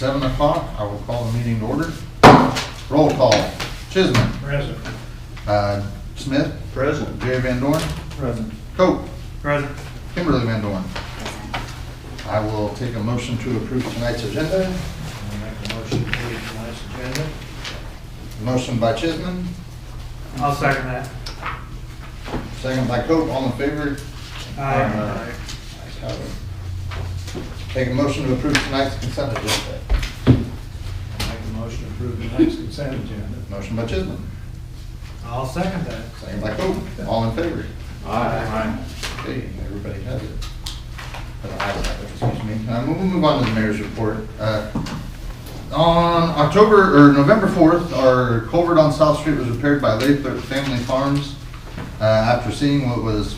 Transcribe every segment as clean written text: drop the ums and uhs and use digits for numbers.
7 o'clock. I will call the meeting to order. Roll call. Chisman. Present. Smith. Present. Jerry VanDorin. Present. Cope. Present. Kimberly VanDorin. I will take a motion to approve tonight's agenda. I'll make a motion to approve tonight's agenda. Motion by Chisman, I'll second that. second by Cope. All in favor? Aye. Ayes have it. Take a motion to approve tonight's consent agenda. I'll make a motion to approve tonight's consent agenda. Motion by Chisman, I'll second that. second by Cope. All in favor? Aye. Okay, everybody has it. Excuse me. We'll move on to the mayor's report. On November 4th, our culvert on South Street was repaired by Lathrop Family Farms. After seeing what was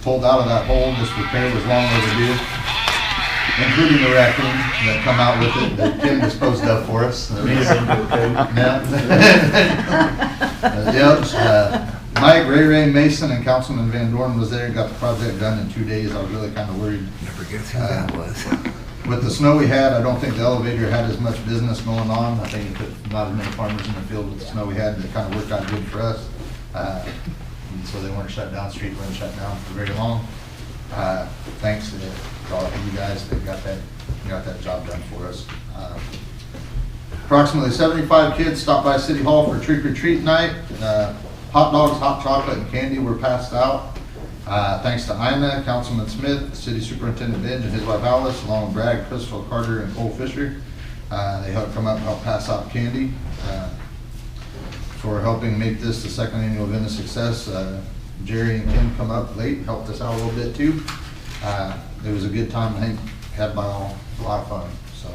pulled out of that hole, this repair was long overdue, including the raccoon that come out with it that Kim disposed of for us. Mike, Ray, Mason, and Councilman VanDorin was there and got the project done in 2 days. I was really kind of worried. Never guess who that was. With the snow we had, I don't think the elevator had as much business going on. I think it put not as many farmers in the field with the snow we had. It kind of worked out good for us. And so they weren't shut down. Street wasn't shut down for very long. Thanks to all of you guys that got that job done for us. Approximately 75 kids stopped by City Hall for trick or treat night. Hot dogs, hot chocolate, and candy were passed out. Thanks to Ina, Councilman Smith, City Superintendent Benj, and his wife Alice, along with Brad, Crystal, Carter, and Cole Fisher. They helped come up and help pass out candy for helping make this the second annual event a success. Jerry and Kim come up late, helped us out a little bit too. It was a good time, I think, had by all, a lot of fun. So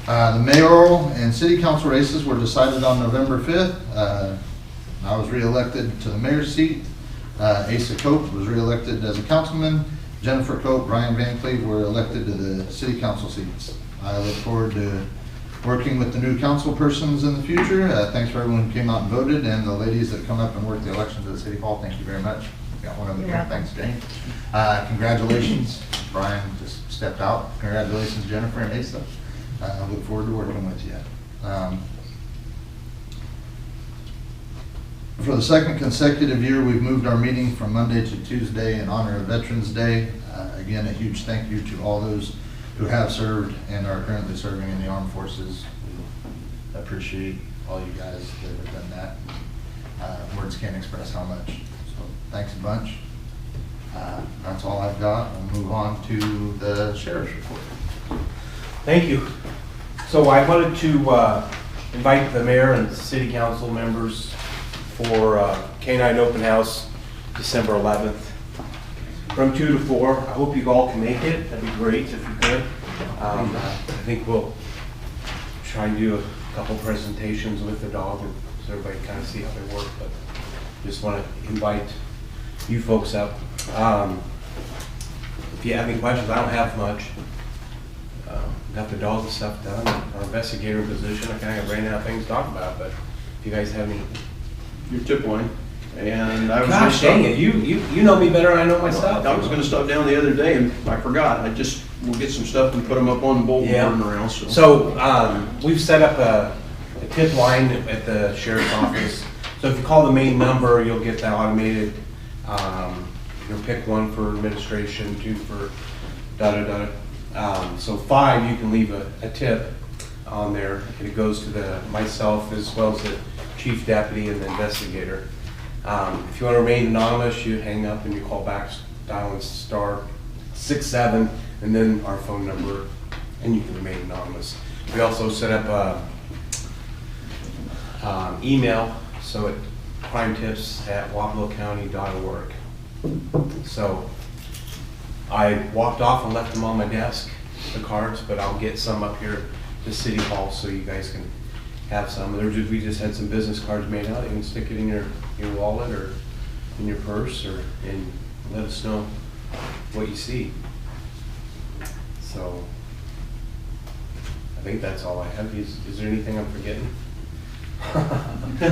the mayoral and city council races were decided on November 5th. I was re-elected to the mayor's seat. Asa Cope was re-elected as a councilman. Jennifer Cope, Brian Van Cleve were elected to the city council seats. I look forward to working with the new council persons in the future. Thanks for everyone who came out and voted, and the ladies that come up and work the elections at the city hall. Thank you very much. Got one over here. Thanks, Jane. Congratulations. Brian just stepped out. Congratulations, Jennifer and Asa. I look forward to working with you. For the second consecutive year, we've moved our meeting from Monday to Tuesday in honor of Veterans Day. Again, a huge thank you to all those who have served and are currently serving in the armed forces. We appreciate all you guys that have done that. Words can't express how much. So thanks a bunch. That's all I've got. We'll move on to the sheriff's report. Thank you. So I wanted to invite the mayor and city council members for K-9 Open House, December 11th, from 2 to 4. I hope you all can make it. That'd be great if you could. I think we'll try and do a couple presentations with the dog so everybody kind of see how they work, but just want to invite you folks up. If you have any questions, I don't have much. Got the dog and stuff done. Our investigator position, I kind of ran out of things to talk about, but if you guys have any. Your tip line, and I was Gosh dang it, you know me better than I know myself. I was going to stop down the other day and I forgot. We'll get some stuff and put them up on the bulletin board around. So we've set up a tip line at the sheriff's office. So if you call the main number, you'll get that automated. You'll pick 1 for administration, 2 for so 5, you can leave a tip on there. It goes to myself as well as the chief deputy and the investigator. If you want to remain anonymous, you hang up and you call back, dialing *67, and then our phone number, and you can remain anonymous. We also set up email, so at crimetips@wapallacounty.org. So I walked off and left them on my desk, the cards, but I'll get some up here to City Hall so you guys can have some. We just had some business cards made out. You can stick it in your wallet or in your purse, and let us know what you see. So I think that's all I have. Is there anything I'm forgetting? The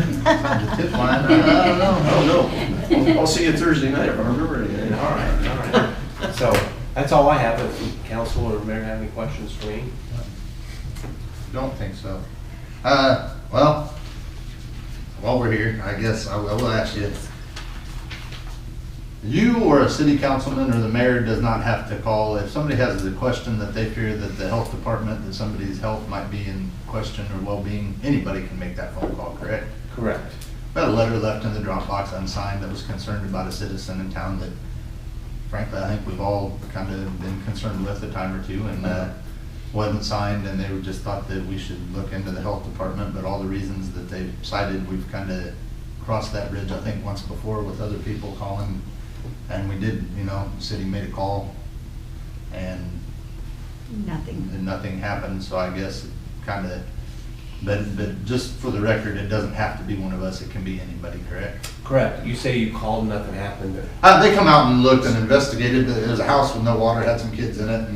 tip line, I don't know. I'll see you Thursday night if I remember anything. All right. So that's all I have. If council or mayor have any questions for me. Don't think so. Well, while we're here, I guess I will ask you. You or a city councilman or the mayor does not have to call. If somebody has a question that they fear that the health department, that somebody's health might be in question or well-being, anybody can make that phone call, correct? Correct. We had a letter left in the drop box unsigned that was concerned about a citizen in town that frankly, I think we've all kind of been concerned with a time or two, and wasn't signed, and they just thought that we should look into the health department, but all the reasons that they cited, we've kind of crossed that bridge, I think, once before with other people calling, and we did, you know, the city made a call, and nothing happened, so I guess it kind of, but just for the record, it doesn't have to be one of us, it can be anybody, correct? Correct. You say you called and nothing happened. But They come out and looked and investigated. There's a house with no water, had some kids in it,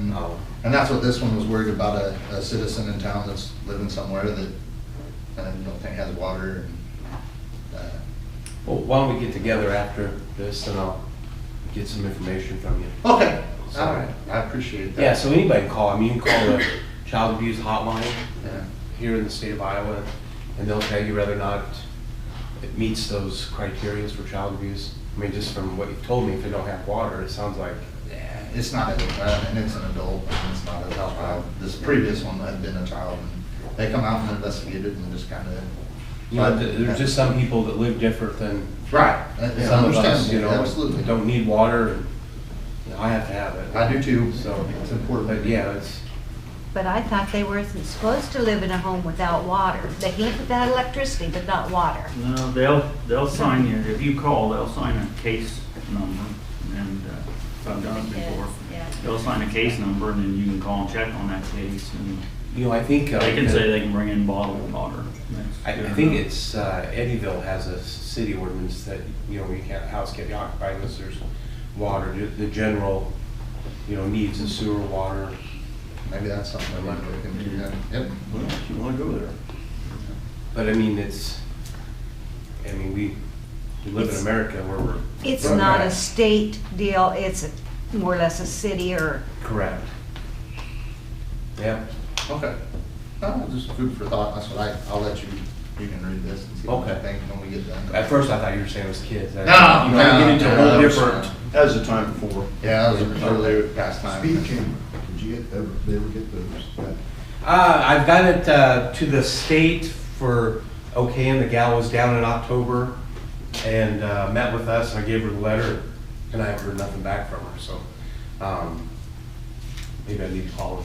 and that's what this one was worried about, a citizen in town that's living somewhere that I don't think has water. And, well, why don't we get together after this and I'll get some information from you. okay, So- all right, I appreciate that. Yeah, so anybody can call. I mean, you can call the child abuse hotline Yeah. here in the state of Iowa, and they'll tell you whether or not it meets those criteria for child abuse. I mean, just from what you've told me, if they don't have water, it sounds like, Yeah, it's not, and it's an adult, and it's not a child. This previous one had been a child, and they come out and investigate it and just kind of. you know, there's just some people that live different than Right, some of us, you know, absolutely. don't need water, and you know, I have to have it. I do too, So, it's important. but yeah, it's, But I thought they weren't supposed to live in a home without water. They can't without electricity, but not water. No, they'll sign you, if you call, they'll sign a case number, and I've done it before. Yeah. They'll sign a case number, and then you can call and check on that case, and you know, I think. they can say they can bring in bottled water. I think it's, Eddyville has a city ordinance that, you know, house can't be occupied unless there's water, the general, you know, needs of sewer, water. Maybe that's something I'd like to look into, then. Yep. Well, if you wanna go there. But I mean, we live in America where we're. It's from not that. a state deal, it's more or less a city or, Correct. Yeah, Okay. Just food for thought, that's what I'll let you can read this and see what you Okay. think when we get done. at first I thought you were saying it was kids. No, You know, I get into a whole no, different. That was the time before. Yeah, that was earlier past time. Speed camera, did you ever get those? I've got it to the state for okay, and the gal was down in October and met with us, and I gave her the letter, and I haven't heard nothing back from her, so maybe I need to call,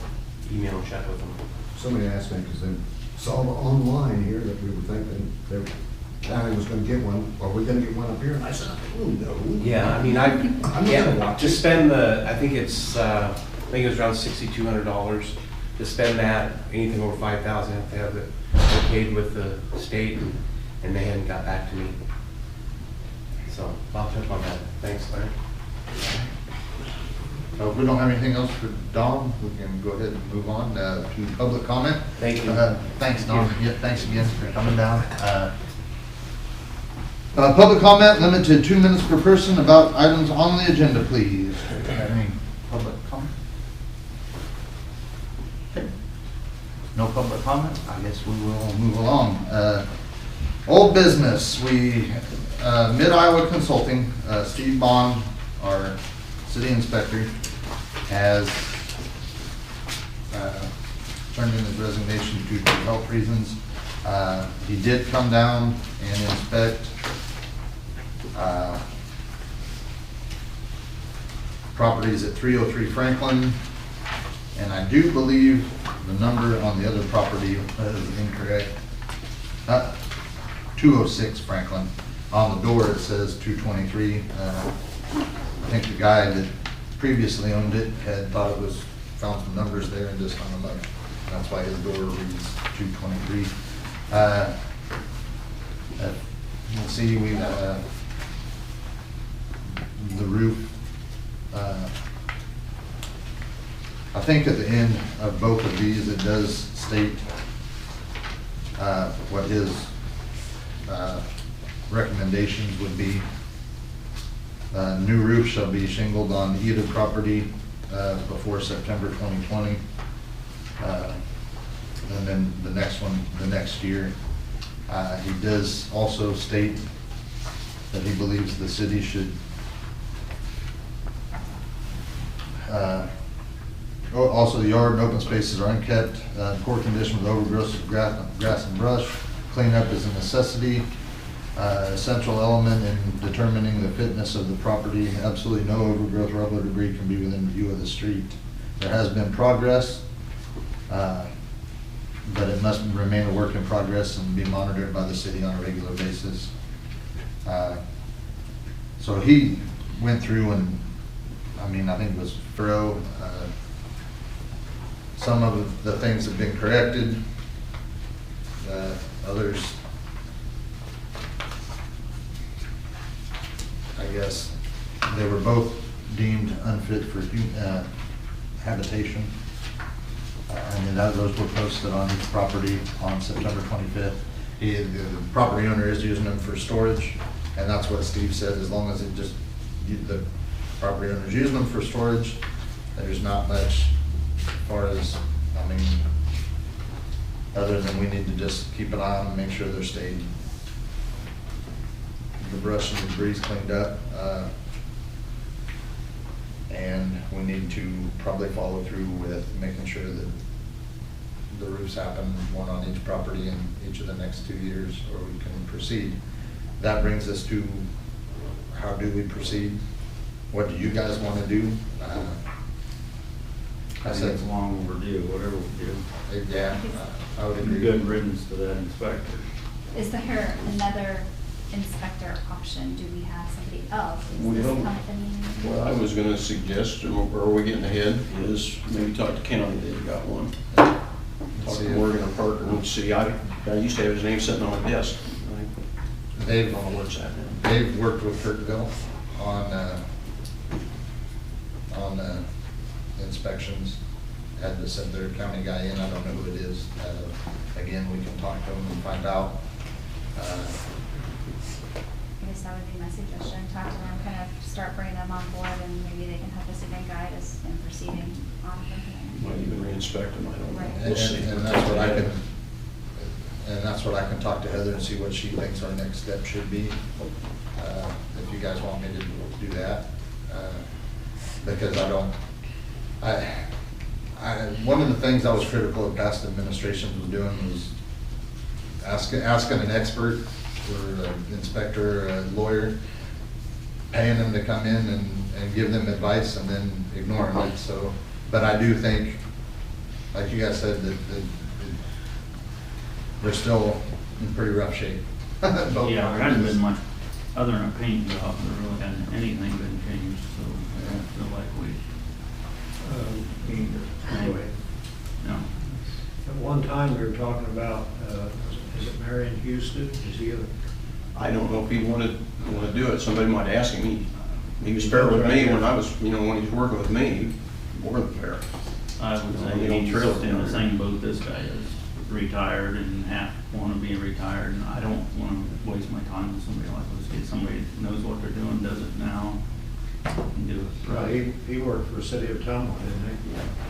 email, and check with them. Somebody asked me, because they saw online here that we were thinking that county was gonna get one, are we gonna get one up here? And I said, oh, no. Yeah, I mean, I'm not gonna watch to it. spend I think it was around $6,200. To spend that, anything over 5,000, have to have it okayed with the state, and they hadn't got back to me. So I'll check on that. Thanks, Larry. So if we don't have anything else for Don, we can go ahead and move on to public comment. Thank you. Thanks, Don. Yeah, thanks again for coming down. Public comment limited to 2 minutes per person about items on the agenda, please. Do you have any public comment? Okay. No public comment? I guess we will move along. Old business, Mid-Iowa Consulting, Steve Bond, our city inspector, has turned in his resignation due to health reasons. He did come down and inspect properties at 303 Franklin, and I do believe the number on the other property is incorrect. 206 Franklin. On the door it says 223. I think the guy that previously owned it had thought it was, found some numbers there and just hung them up. That's why his door reads 223. You'll see we the roof. I think at the end of both of these, it does state what his recommendations would be. New roof shall be shingled on either property before September 2020. And and then the next one, the next year. He does also state that he believes the city should also, the yard and open spaces are unkept, poor condition with overgrowth of grass and brush. Cleanup is a necessity, essential element in determining the fitness of the property. Absolutely no overgrowth, rubble, or debris can be within view of the street. There has been progress, but it must remain a work in progress and be monitored by the city on a regular basis. So he went through and, I mean, I think it was thorough. Some of the things have been corrected. Others, I guess, they were both deemed unfit for habitation. And those were posted on each property on September 25th. The property owner is using them for storage, and that's what Steve said, as long as it just, the property owner's using them for storage, there's not much as far as, I mean, other than we need to just keep an eye on them, make sure they're stayed, the brush and debris cleaned up. And we need to probably follow through with making sure that the roofs happen, one on each property in each of the next 2 years, or we can proceed. That brings us to, how do we proceed? What do you guys want to do? I think it's long overdue, whatever we do. Yeah, I would agree. Good riddance to that inspector. Is there another inspector option? Do we have somebody else? Is this Well, company? What I was gonna suggest, and where we're getting ahead, is maybe talk to county, they've got one. Talk to Morgan or Parker and see, I used to have his name sitting on my desk. I don't know where it's at now. They've worked with Kirkville on inspections. Had to send their county guy in, I don't know who it is. Again, we can talk to them and find out. I guess that would be my suggestion. Talk to them, kind of start bringing them on board, and maybe they can help us even guide us in proceeding on from here. Might even re-inspect them, I don't know. Right. We'll see. And that's what I can, talk to Heather and see what she thinks our next step should be. If you guys want me to do that. Because one of the things I was critical of past administrations was doing was asking an expert or an inspector or a lawyer, paying them to come in and give them advice and then ignoring it. So, but I do think, like you guys said, that they're still in pretty rough shape. Both Yeah, there properties. hasn't been much, other than a paint job, there really hasn't anything been changed, so I don't feel like we, Anyway, no. at one time we were talking about, is it Marion Houston? Is he a? I don't know if he wanted to do it. Somebody might ask him. He was fair with me when I was, when he was working with me, more than fair. I would You say don't he's trail in the down. same boat this guy is, retired and want to be retired, and I don't want to waste my time with somebody like this. Get somebody that knows what they're doing, does it now, and do it. Well, he worked for the city of Tumwa, didn't he?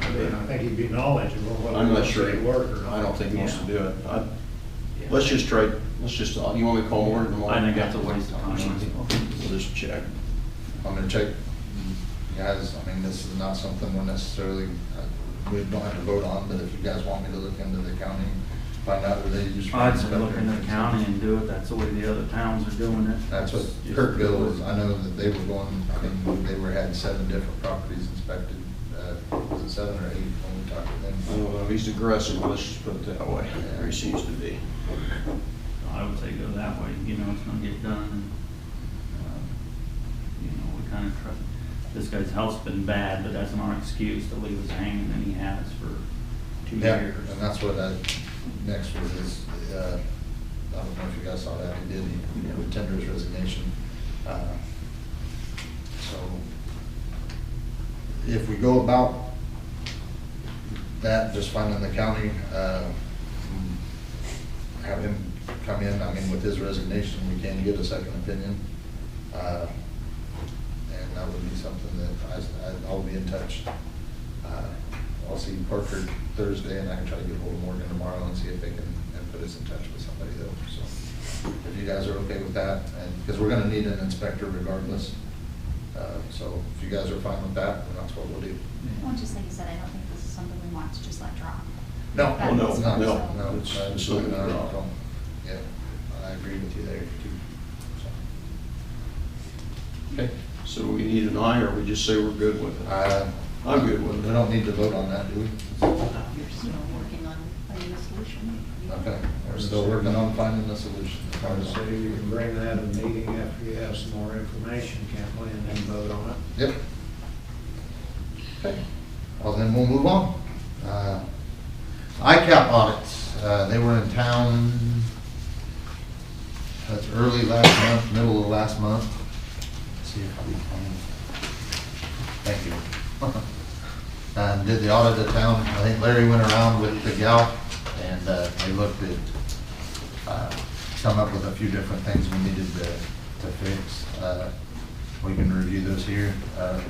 I mean, I think he'd be knowledgeable whether I'm he not wants sure. to work or not. I don't think he wants to do it. Yeah. Let's just try, you want me to call Morgan tomorrow? I think that's a waste of time. We'll just check. I'm gonna check, guys, I mean, this is not something we're necessarily, we don't have to vote on, but if you guys want me to look into the county, find out who they use. for I'd say look inspector. in the county and do it, that's the way the other towns are doing it. That's what Just- Kirkville was, I know that they were going, I mean, had 7 different properties inspected. Was it 7 or 8 when we talked to them? I don't know, he's aggressive, let's just put it that way, or he seems to be. I would say go that way, it's gonna get done, and, we kind of trust, this guy's health's been bad, but that's not an excuse to leave us hanging, and he has for 2 Yeah, years. and that's what next was his, I don't know if you guys saw that, he would tender his resignation. So if we go about that, just finding the county, have him come in, I mean, with his resignation, we can get a second opinion. And that would be something that I'll be in touch I'll see Parker Thursday, and I can try to get hold of Morgan tomorrow and see if they can put us in touch with somebody though. So if you guys are okay with that, and because we're gonna need an inspector regardless. So if you guys are fine with that, then that's what we'll do. Well, just like you said, I don't think this is something we want to just let drop. No, That no, is- no, no. no, It's absolutely not not. a problem. Yeah, I agree with you there too. So. Okay. So we need an aye, or we just say we're good with it? I'm good with We it. don't need to vote on that, do we? You're still working on finding a solution. Okay, we're still working on finding the solution. I would say you can bring that to the meeting after you have some more information, Kathleen, and then vote on it. Yep. Okay, well then we'll move on. ICAP audits, they were in town, that's early last month, middle of last month. Let's see if we can, thank you. And did the audit of town. I think Larry went around with the gal and they looked at, come up with a few different things we needed to fix. We can review those here.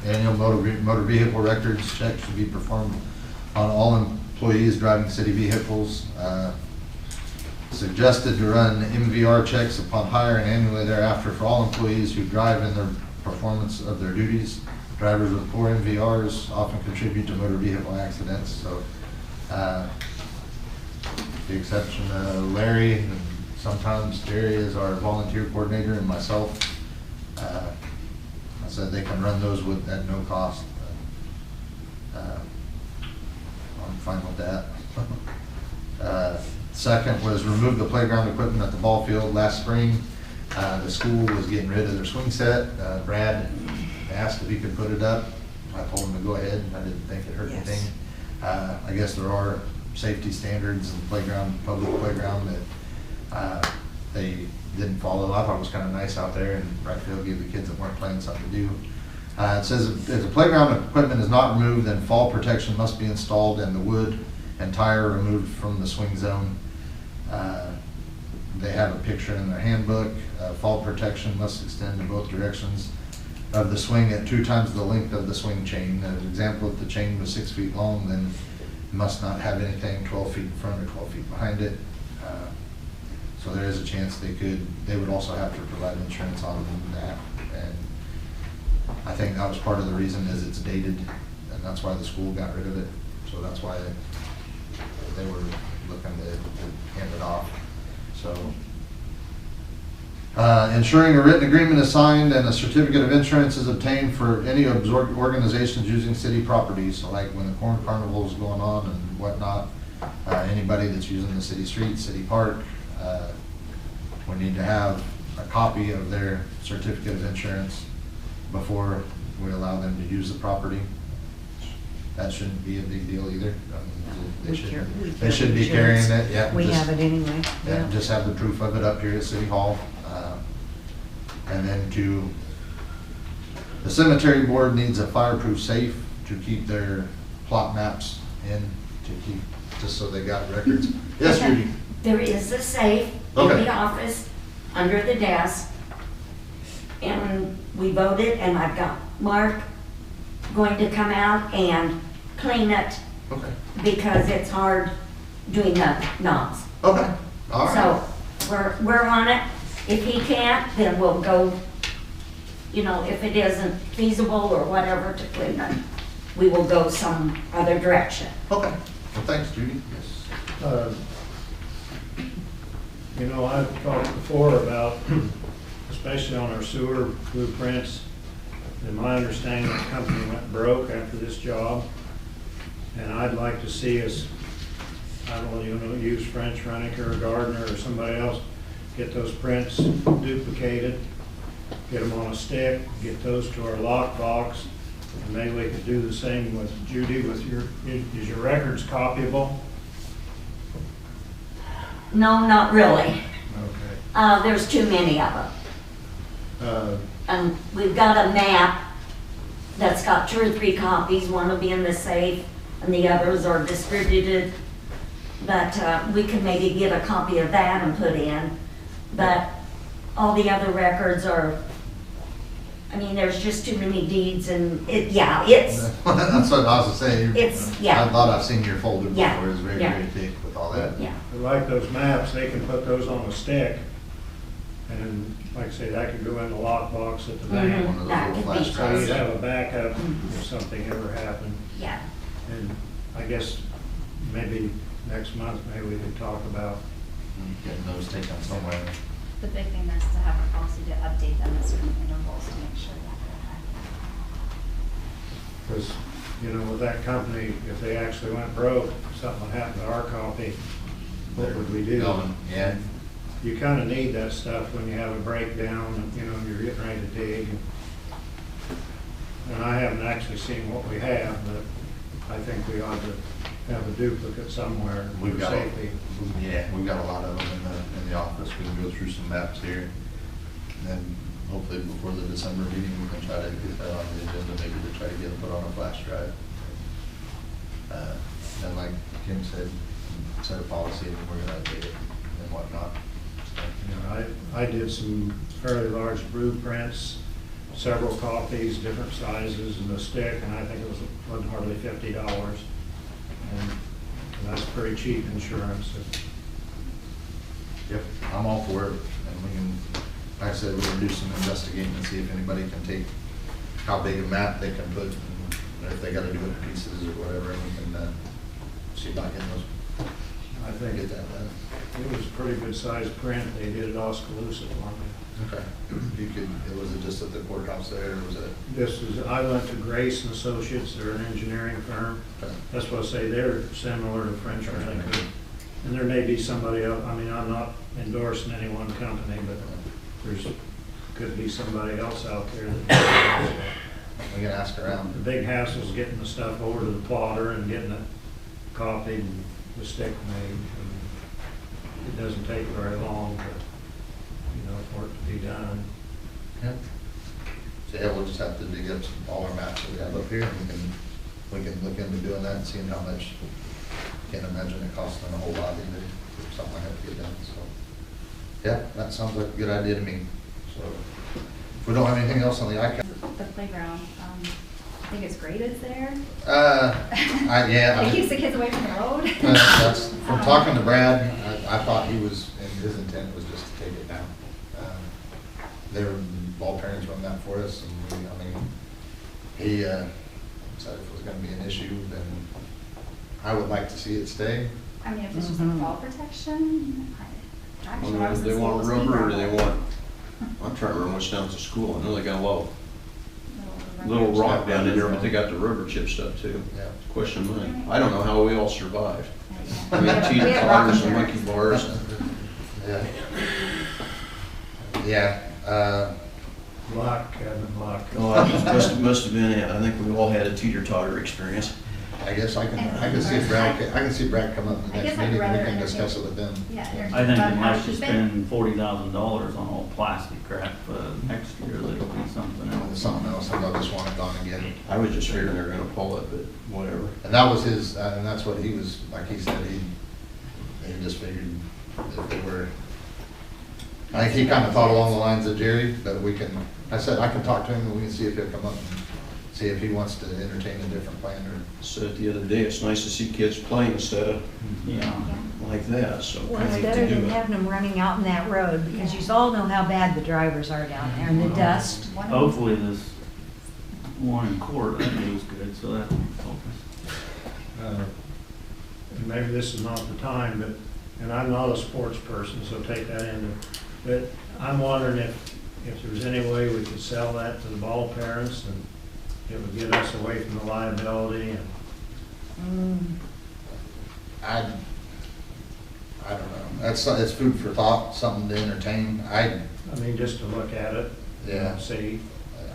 Annual motor vehicle records check should be performed on all employees driving city vehicles. Suggested to run MVR checks upon hire and annually thereafter for all employees who drive in their performance of their duties. Drivers with poor MVRs often contribute to motor vehicle accidents. So, the exception of Larry and sometimes Jerry is our volunteer coordinator and myself. I said they can run those at no cost. I'm fine with that. Second was remove the playground equipment at the ball field last spring. The school was getting rid of their swing set. Brad asked if he could put it up. I told him to go ahead. I didn't think it hurt anything. I guess there are safety standards in playground, public playground that they didn't follow. I thought it was kind of nice out there, and right field gave the kids that weren't playing something to do. It says if the playground equipment is not removed, then fall protection must be installed and the wood and tire removed from the swing zone. They have a picture in their handbook. Fall protection must extend in both directions of the swing at 2 times the length of the swing chain. As an example, if the chain was 6 feet long, then it must not have anything 12 feet in front or 12 feet behind it. So there is a chance they would also have to provide insurance on that. And I think that was part of the reason is it's dated, and that's why the school got rid of it. So that's why they were looking to hand it off. So ensuring a written agreement is signed and a certificate of insurance is obtained for any organizations using city properties. So like when the corn carnival is going on and whatnot, anybody that's using the city streets, city park, we need to have a copy of their certificate of insurance before we allow them to use the property. That shouldn't be a big deal either. They should be carrying it. Yeah, We have it anyway. Yeah, just have the proof of it up here at City Hall. And then the cemetery board needs a fireproof safe to keep their plot maps in, just so they got records. Yes, Judy? There is a safe in Okay. the office, under the desk, and we voted, and I've got Mark going to come out and clean it Okay. because it's hard doing the knobs. Okay, all right. So we're on it. If he can't, then we'll go, if it isn't feasible or whatever to clean it, we will go some other direction. Okay, well, thanks, Judy. Yes. I've talked before about, especially on our sewer blueprints, in my understanding, the company went broke after this job. And I'd like to see us, I don't know, use French Reniker or Gardner or somebody else, get those prints duplicated, get them on a stick, get those to our lockbox, and maybe we could do the same with Judy with is your records copyable? No, not really. Okay. There's too many of them. And we've got a map that's got 2 or 3 copies. One will be in the safe and the others are distributed. But we could maybe get a copy of that and put in. But all the other records are I mean, there's just too many deeds and it, yeah, it's, That's what I was saying. It's- yeah. I thought I've seen your folder Yeah, before, it's very, yeah. very thick with all that. yeah. But like those maps, they can put those on a stick, and like I say, that could go in the lockbox at the bank. One of those That little could be- flash So you'd drives. have a backup if something ever happened. Yeah, And I guess maybe next month, maybe we could talk about, Getting those taken somewhere. The big thing is to have a policy to update them at certain intervals to make sure that they're because, you know, with that company, if they actually went broke, something would happen to our copy, what would we do? Yeah. You kind of need that stuff when you have a breakdown and, you know, you're getting ready to dig. And I haven't actually seen what we have, but I think we ought to have a duplicate somewhere We've for got, safety. yeah, we've got a lot of them in the office. We can go through some maps here. And then hopefully before the December meeting, we can try to get that on the agenda, maybe to try to get it put on a flash drive. And like Kim said, set a policy and we're gonna update it and whatnot. You know, I did some fairly large blueprints, several copies, different sizes, and a stick, and I think it wasn't hardly $50. And that's pretty cheap insurance. Yep, I'm all for it, and we can, like I said, we can do some investigating and see if anybody can take how big a map they can put, and if they gotta do it in pieces or whatever, and we can, see if I can I think get that done. it was a pretty good sized print. They did it Oskaloosa for me. Okay. You could, was it just at the courthouse there, or was it? This is, I went to Grace and Associates, they're an engineering firm. Okay. That's what I say, they're similar to French Franklin. And there may be somebody else, I mean, I'm not endorsing any one company, but there's, could be somebody else out there that. We can ask The around. big hassle is getting the stuff over to the plotter and getting it copied and the stick made. And it doesn't take very long, but, you know, for it to be done. Yep. So yeah, we'll just have to dig up all our maps that we have up here, and we can look into doing that and seeing how much. Can't imagine it costing a whole lot either, if something like that to get done, so. Yeah, that sounds like a good idea to me, so. If we don't have anything else on the ICAP. The playground, I think it's great it's there. Yeah. It keeps the kids away from the road. That's, from talking to Brad, I thought he was, and his intent was just to take it down. They were, all parents run that for us, and we, I mean, he, said if it was gonna be an issue, then I would like to see it stay. I mean, if it's just like fall protection, actually, when I was in They school, want it was rubber, or playground. they want, I'm trying to remember what's down at the school, I know they got a Little little rock down in there, but they got the rubber chip stuff too. Yeah. Question money. I don't know how we all survived. Yeah. We had teeter We had totters rocking and chairs. monkey bars. Yeah. Yeah, Luck, Kevin, luck. Oh, that must have been it. I think we all had a teeter totter experience. I guess I can see Brad come up in the I next guess I'd meeting, and we rather can discuss it with them. Yeah. I think But unless you keep it- spend $40,000 on all plastic crap, next year that'll be something There's else. something else, I just want it gone again. I was just figuring they were gonna pull it, but whatever. And that was his, and that's what he was, like he said, he just figured if they were, I think he kind of thought along the lines of Jerry, but we can, I said, I can talk to him and we can see if he'll come up and see if he wants to entertain a different plan or. Said the other day, it's nice to see kids playing instead of Yeah. like that, so. Well, I it's hate better to do than it. having them running out in that road, because you all know how bad the drivers are down there, and the dust. One of Hopefully this one in court, that goes good, so that will help us. And maybe this is not the time, but, and I'm not a sports person, so take that into, but I'm wondering if there's any way we could sell that to the ball parents and it would get us away from the liability and. I don't know, it's food for thought, something to entertain. I mean, just to look at it. Yeah. And see.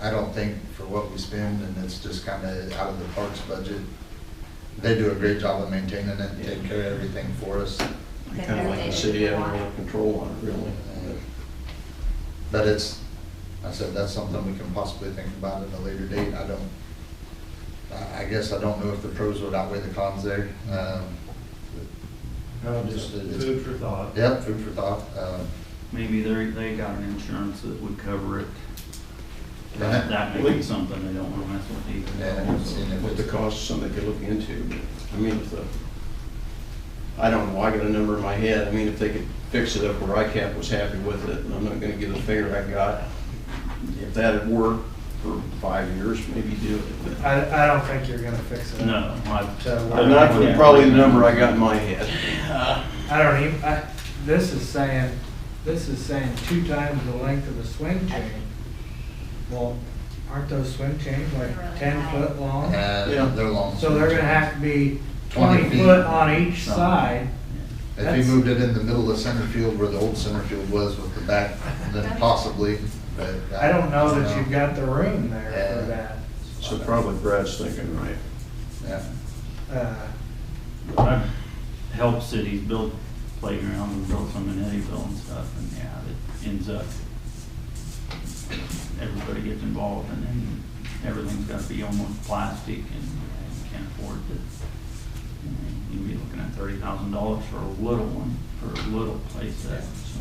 I don't think for what we spend, and it's just kind of out of the parks budget, they do a great job of maintaining it and taking care of everything for us. Kind of like the city having a little control on it, really. But it's, I said, that's something we can possibly think about at a later date. I guess I don't know if the pros would outweigh the cons there. Just food for thought. Yep, food for thought. Maybe they got an insurance that would cover it That may be something they don't wanna mess with either. Yeah, and if What the it's- cost, something they could look into, but, I mean, if the, I don't know, I got a number in my head, I mean, if they could fix it up where ICAP was happy with it, and I'm not gonna give the figure I got, if that had worked for 5 years, maybe do it, but I don't think you're gonna fix it. No, but not for probably the number I got in my head. I don't even, this is saying 2 times the length of the swing chain. Well, aren't those swing chains like They're really 10 high. foot long? Yeah. They're long. So they're gonna have to be 20 20 feet. foot on each side. If That's- you moved it in the middle of center field where the old center field was with the back, then possibly, but. I don't know that you've got the room there Yeah. for that. So probably Brad's thinking right. Yeah. I've helped cities build playgrounds and build some in Eddyville and stuff, and yeah, it ends up, everybody gets involved, and then everything's gotta be almost plastic, and you can't afford to. You'd be looking at $30,000 for a little one, for a little place set, so.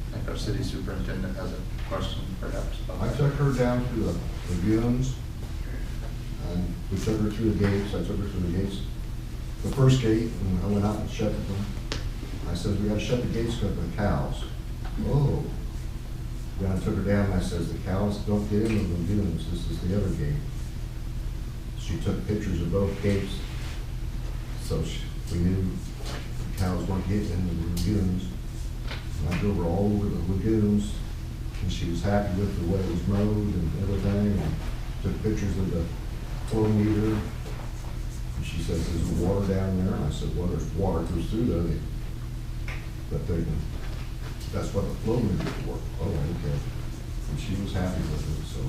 I think our city superintendent has a question perhaps. about I that. took her down to the lagoons, and we took her through the gates, I took her through the gates. The first gate, and I went out and shut them. I said, we gotta shut the gates because of the cows. Oh. Then I took her down and I says, the cows don't get in the lagoons, this is the other gate. She took pictures of both gates, so we knew the cows weren't getting in the lagoons. And I drove her all over the lagoons, and she was happy with the way it was mowed and everything, and took pictures of the flow meter. And she said, there's water down there, and I said, well, there's water goes through there, that's what the flow meter is for. Oh, okay. And she was happy with it, so.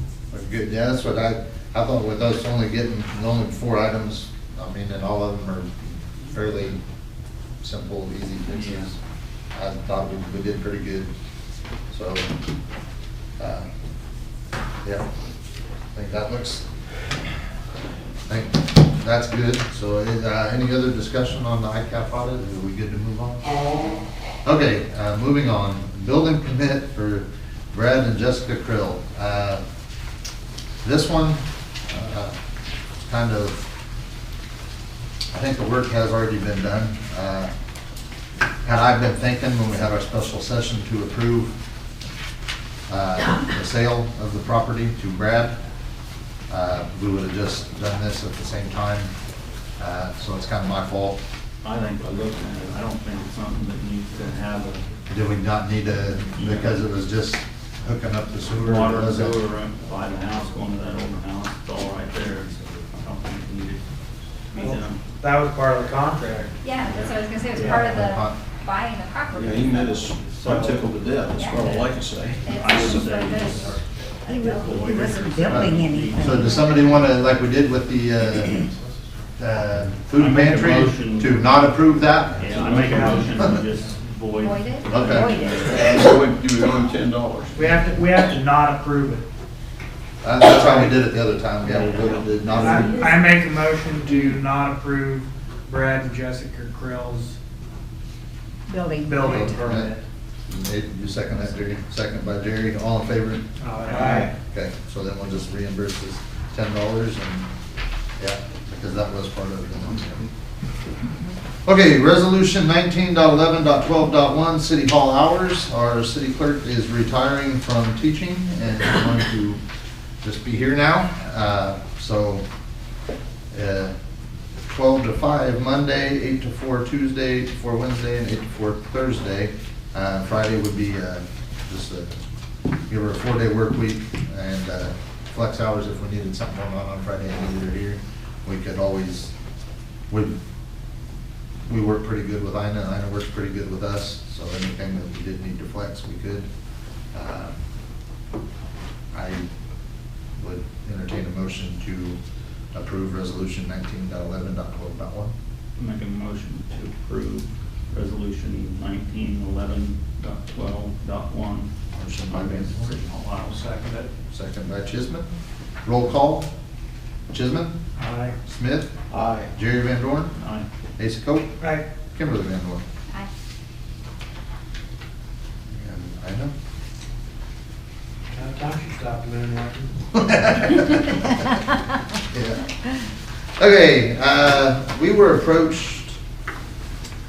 Good, yeah, that's what I thought with us only getting, only 4 items, I mean, and all of them are fairly simple, easy fixes. I thought we did pretty good, so, yeah, I think that looks, I think that's good. So, any other discussion on the ICAP audit? Are we good to move on? Okay, moving on. Building permit for Brad and Jessica Krill. This one, kind of, I think the work has already been done. Had I been thinking when we had our special session to approve the sale of the property to Brad, we would have just done this at the same time. So it's kind of my fault. I think by looking at it, I don't think it's something that needs to have a Do we not need to, because it was just hooking up the sewer? water and Was it? sewer right by the house, going to that old house, it's all right there, so I don't think it needed to be done. That was part of the contract. Yeah, that's what I was gonna say, it was part of the buying the property. Yeah, he made us, I'm tickled to death, that's what I like to say. It's I would super say good. He wasn't building anything. So does somebody want to, like we did with the food I make a pantry, motion. to not approve that? Yeah, I make a motion to just void. Void it? Okay. So we do owe him $10. We have to not approve it. That's how we did it the other time. Yeah, we voted to not approve. I make a motion to not approve Brad and Jessica Krill's Building. building permit. permit. You second that, Jerry? Second by Jerry. All in favor? Aye. Okay, so then we'll just reimburse this $10 and, yeah, because that was part of it. Okay, resolution 19.11.12.1, city hall hours. Our city clerk is retiring from teaching and is going to just be here now. So 12 to 5 Monday, 8 to 4 Tuesday, 8 to 4 Wednesday, and 8 to 4 Thursday. Friday would be just give her a 4-day work week and flex hours if we needed something going on Friday and neither here. We could always, we work pretty good with Ina, and Ina works pretty good with us, so anything that we did need to flex, we could. I would entertain a motion to approve resolution 19.11.12.1. Make a motion to approve resolution 1911.12.1. Motion by VanDorin. I'll second it. Second by Chisman. Roll call. Chisman. Aye. Smith. Aye. Jerry VanDorin. Aye. Asa Cope. Aye. Kimberly VanDorin. Aye. And Ina. Time she stopped. Stop the moon watching. Yeah. Okay, we were approached,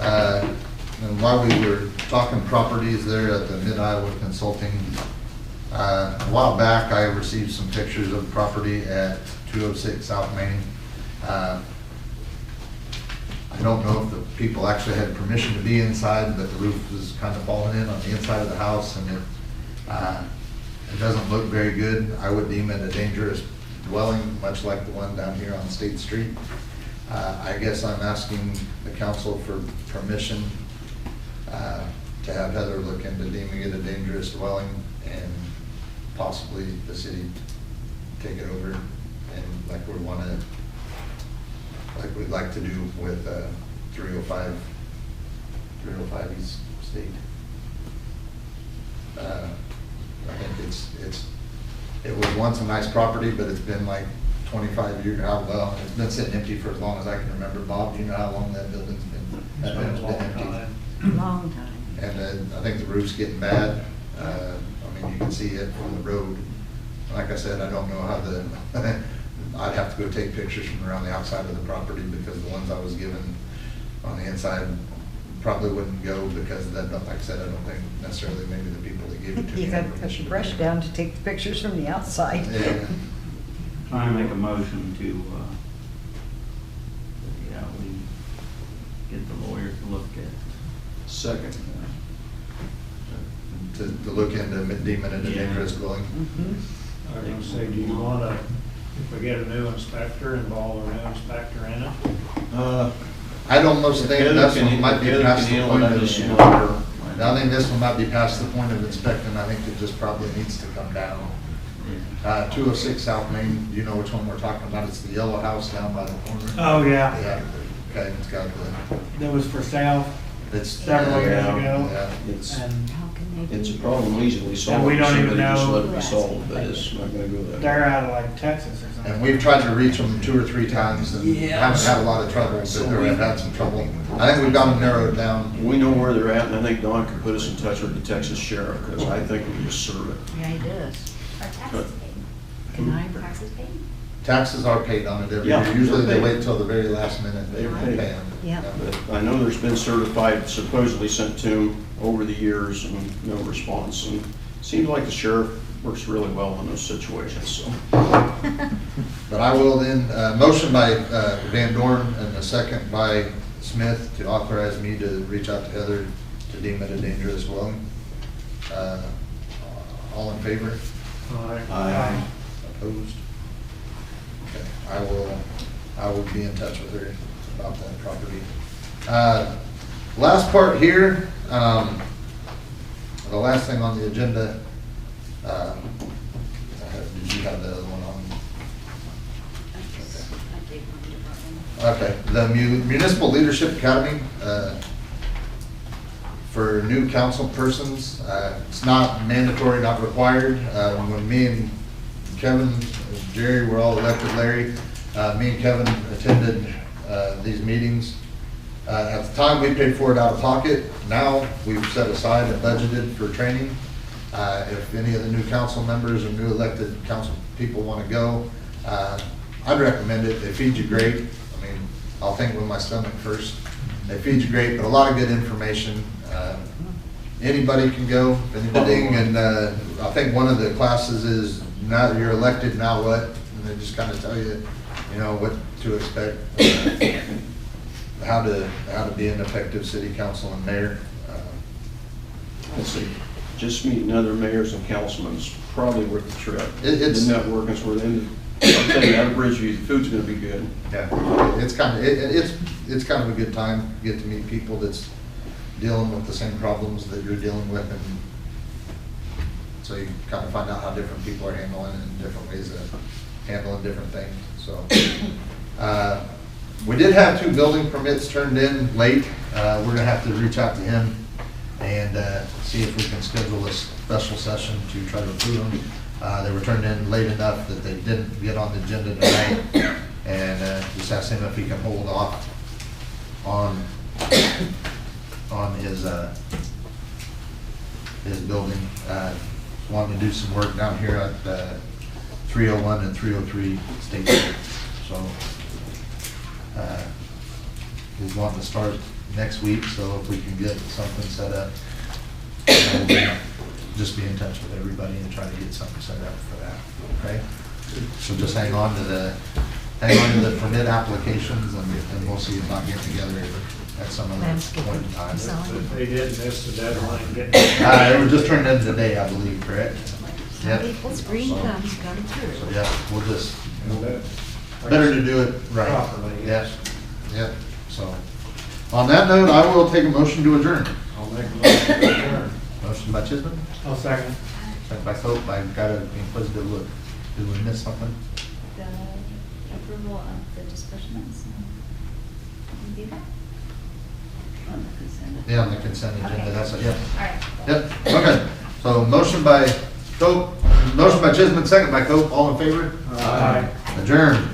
and while we were talking properties there at the Mid-Iowa Consulting, a while back, I received some pictures of property at 206 South Main. I don't know if the people actually had permission to be inside, but the roof was kind of falling in on the inside of the house, and it doesn't look very good. I would deem it a dangerous dwelling, much like the one down here on State Street. I guess I'm asking the council for permission to have Heather look into deeming it a dangerous dwelling and possibly the city take it over and like we'd like to do with 305 East State. I think it was once a nice property, but it's been like 25 years now. Well, it's been sitting empty for as long as I can remember. Bob, do you know how long that building's been? That building's been empty. Long time. And I think the roof's getting bad. I mean, you can see it from the road. Like I said, I don't know how I'd have to go take pictures from around the outside of the property because the ones I was given on the inside probably wouldn't go because of that, like I said, I don't think necessarily maybe the people that gave it to me. You got to put your brush down to take the pictures from the outside. Yeah. Trying to make a motion to, we get the lawyer to look at. Second. To look into deeming it a dangerous dwelling. I was gonna say, do you want to, if we get a new inspector, involve a new inspector in it? I'd almost think this one might be past the point of, I think this one might be past the point of inspecting. I think it just probably needs to come down. 206 South Main, do you know which one we're talking about? It's the yellow house down by the corner. Oh, yeah. Yeah, okay, it's got That was for sale it's. several years ago. Yeah. And How can they It's a do problem easily solved. And we don't even Somebody just know- let it be solved, but it's not gonna go that they're way. out of like Texas or something. And we've tried to reach them 2 or 3 times and haven't had a lot of trouble, or have had some trouble. I think we've got them narrowed down. We know where they're at, and I think Don could put us in touch with the Texas sheriff, because I think we can just serve it. Yeah, he does. Are taxes paid? Conniver. Taxes paid? Taxes are paid on it every Yeah, year. Usually they they're wait paid. till the very last minute. They They're pay paid. them. Yeah. But I know there's been certified, supposedly sent to him over the years, and no response. And it seems like the sheriff works really well in those situations, so. But I will then, motion by VanDorin and a second by Smith to authorize me to reach out to Heather to deem it a dangerous dwelling. All in favor? Aye. Opposed? Okay, I will be in touch with her about that property. Last part here, the last thing on the agenda, did you have the other one on? Okay, the Municipal Leadership Academy, for new council persons, it's not mandatory, not required. When me and Kevin, Jerry were all elected, Larry, me and Kevin attended these meetings. At the time, we paid for it out of pocket. Now, we've set aside and budgeted for training. If any of the new council members or new elected council people want to go, I'd recommend it. They feed you great. I mean, I'll think with my stomach first. They feed you great, but a lot of good information. Anybody can go, if anybody, and I think one of the classes is, now you're elected, now what? And they just kind of tell you, what to expect, how to be an effective city council and mayor. Let's see, just meeting other mayors and councilmen is probably worth the trip. It's- The networking's worth it. I'll tell you, out of Bridgeview, the food's gonna be good. Yeah, it's kind of a good time, to get to meet people that's dealing with the same problems that you're dealing with, and so you kind of find out how different people are handling it and different ways of handling different things, so. We did have 2 building permits turned in late. We're gonna have to reach out to him and see if we can schedule a special session to try to approve them. They were turned in late enough that they didn't get on the agenda tonight, and just asked him if he can hold off on his building. wanting to do some work down here at 301 and 303 State Street. So he's wanting to start next week, so if we can get something set up, we'll just be in touch with everybody and try to get something set up for that, okay? So just hang on to the permit applications, and we'll see about getting together at some other point in time. If they did miss the deadline, getting. It was just turned in today, I believe, correct? Yep. People's green thumbs come So, through. yeah, we'll just, You know, better to do it right. Properly, Yes, yeah, so. On that note, I will take a motion to adjourn. I'll make a motion to adjourn. Motion by Chisman, I'll second. second by Cope. I've got an inquisitive look. Did we miss something? The approval of the disbursements. You do that? On the consent. Yeah, on the consent agenda, Okay. that's it, yeah. All right. Yep, okay. So motion by Cope, motion by Chisman, second by Cope, all in favor? Aye. Adjourn.